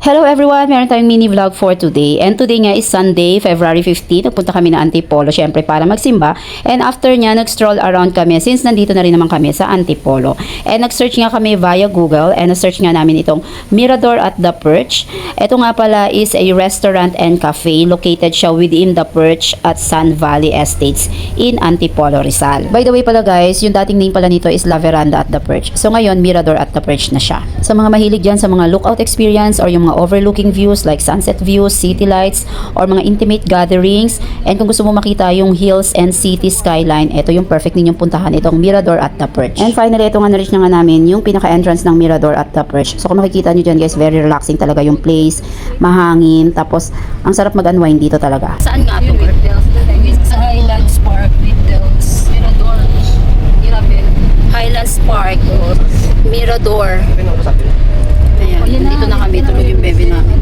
Hello everyone! Meron tayong mini vlog for today. And today nga is Sunday, February 15. Nagpunta kami na Antipolo, syempre para magsimba. And after nya, nag-stroll around kami since nandito na rin naman kami sa Antipolo. And nag-search nga kami via Google and nag-search nga namin itong Mirador at the Perch. Ito nga pala is a restaurant and cafe. Located siya within the Perch at Sun Valley Estates in Antipolo, Rizal. By the way pala guys, yung dating name pala nito is La Veranda at the Perch. So ngayon, Mirador at the Perch na siya. Sa mga mahilig dyan sa mga lookout experience or yung mga overlooking views like sunset views, city lights, or mga intimate gatherings. And kung gusto mo makita yung hills and city skyline, ito yung perfect ninyong puntahan, itong Mirador at the Perch. And finally, ito nga na-reach na nga namin yung pinaka-entrance ng Mirador at the Perch. So kung makikita nyo dyan guys, very relaxing talaga yung place, mahangin, tapos ang sarap mag-unwind dito talaga. Saan nga ito? Sa Highlands Park, Middles, Mirador, Mirabel. Highlands Park, Mirador. Ayan, dito na kami, tulog yung bebe namin.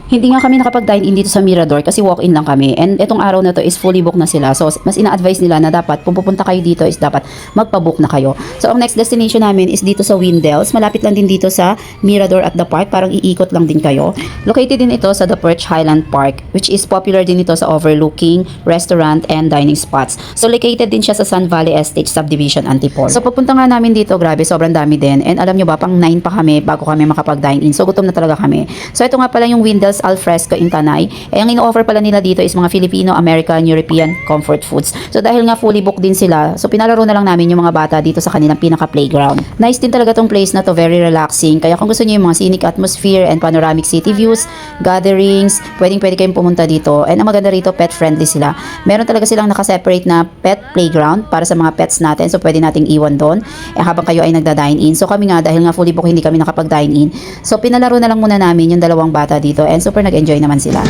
Hindi nga kami nakapag-dine in dito sa Mirador kasi walk-in lang kami. And itong araw na to is fully booked na sila. So, mas ina-advise nila na dapat, kung pupunta kayo dito is dapat magpa-book na kayo. So, ang next destination namin is dito sa Windels. Malapit lang din dito sa Mirador at the Park. Parang iikot lang din kayo. Located din ito sa the Perch Highland Park, which is popular din ito sa overlooking restaurant and dining spots. So, located din siya sa Sun Valley Estate Subdivision, Antipolo. So, pagpunta nga namin dito, grabe, sobrang dami din. And alam nyo ba, pang 9 pa kami bago kami makapag-dine in. So, gutom na talaga kami. So, ito nga pala yung Windels Alfresco in Tanay. Ang ino-offer pala nila dito is mga Filipino, American, European comfort foods. So dahil nga fully booked din sila, so pinalaro na lang namin yung mga bata dito sa kanilang pinaka-playground. Nice din talaga tong place na to, very relaxing. Kaya kung gusto niyo yung mga scenic atmosphere and panoramic city views, gatherings, pwede kayong pumunta dito. And ang maganda rito, pet friendly sila. Meron talaga silang naka-separate na pet playground para sa mga pets natin. So pwede nating iwan doon habang kayo ay nagda-dine in. So kami nga, dahil nga fully booked, hindi kami nakapag-dine in. So pinalaro na lang muna namin yung dalawang bata dito and super nag-enjoy naman sila.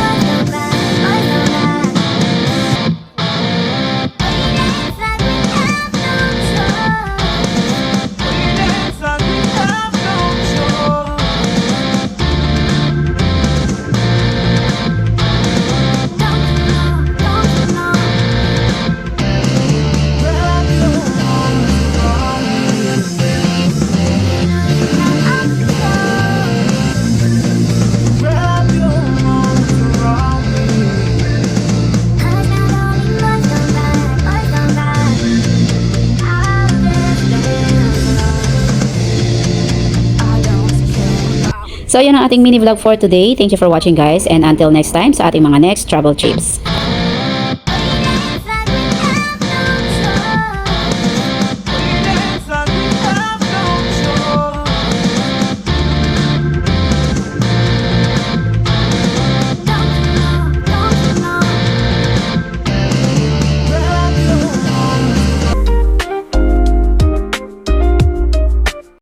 So, yan ang ating mini vlog for today. Thank you for watching guys and until next time sa ating mga next travel trips.